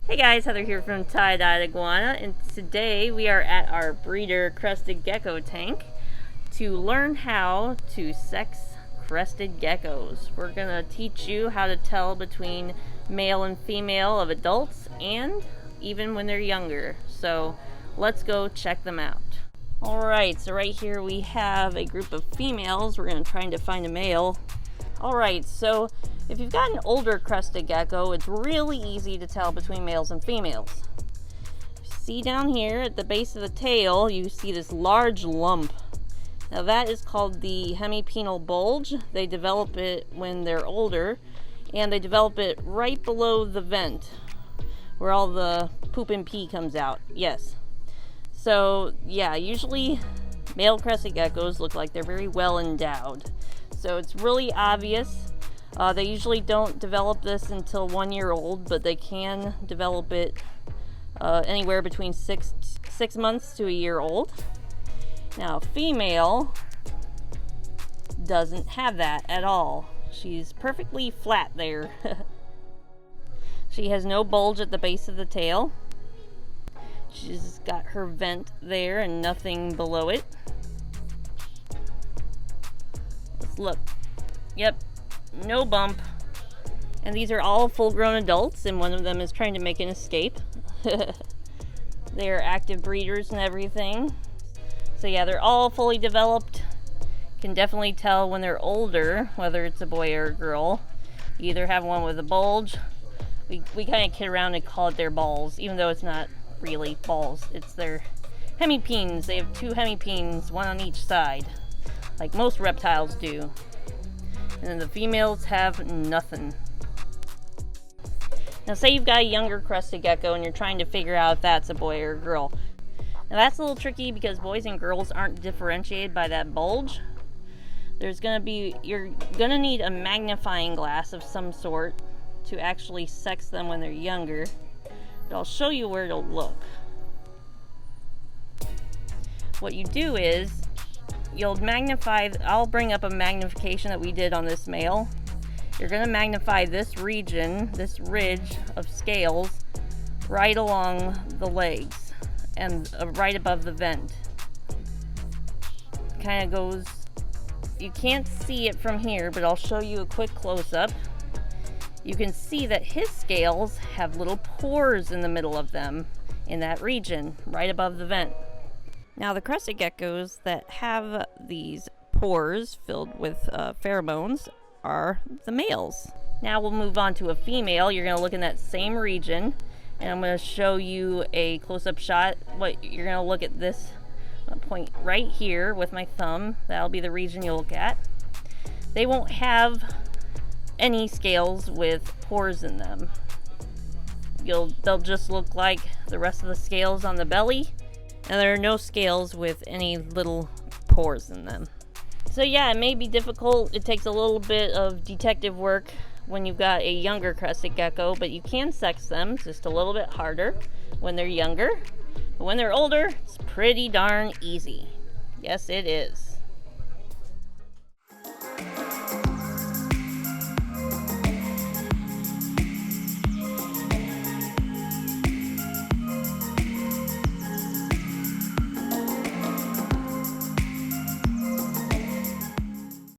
Hey guys, Heather here from Tye-Dyed Iguana, and today we are at our breeder Crested Gecko tank to learn how to sex crested geckos. We're going to teach you how to tell between male and female of adults and even when they're younger. So let's go check them out. Alright, so right here we have a group of females. We're going to try to find a male. Alright, so if you've got an older crested gecko, it's really easy to tell between males and females. See down here at the base of the tail, you see this large lump. Now that is called the hemipenal bulge. They develop it when they're older, and they develop it right below the vent, where all the poop and pee comes out. Yes. So yeah, usually male crested geckos look like they're very well endowed. So it's really obvious. They usually don't develop this until 1 year old, but they can develop it anywhere between six months to a year old. Now, female doesn't have that at all. She's perfectly flat there. She has no bulge at the base of the tail. She's got her vent there and nothing below it. Let's look. Yep. No bump. And these are all full-grown adults, and one of them is trying to make an escape. They're active breeders and everything. So yeah, they're all fully developed. Can definitely tell when they're older whether it's a boy or a girl. You either have one with a bulge. We kind of kid around and call it their balls, even though it's not really balls. It's their hemipenes. They have two hemipenes, one on each side, like most reptiles do. And then the females have nothing. Now say you've got a younger crested gecko and you're trying to figure out if that's a boy or a girl. Now that's a little tricky because boys and girls aren't differentiated by that bulge. You're gonna need a magnifying glass of some sort to actually sex them when they're younger. But I'll show you where to look. What you do is you'll magnify, I'll bring up a magnification that we did on this male. You're going to magnify this region, this ridge of scales, right along the legs and right above the vent. Kind of goes, you can't see it from here, but I'll show you a quick close-up. You can see that his scales have little pores in the middle of them in that region, right above the vent. Now the crested geckos that have these pores filled with pheromones are the males. Now we'll move on to a female. You're going to look in that same region, and I'm going to show you a close-up shot. You're going to look at this point right here with my thumb. That'll be the region you'll look at. They won't have any scales with pores in them. They'll just look like the rest of the scales on the belly. And there are no scales with any little pores in them. So yeah, it may be difficult. It takes a little bit of detective work when you've got a younger crested gecko, but you can sex them. It's just a little bit harder when they're younger. But when they're older, it's pretty darn easy. Yes, it is.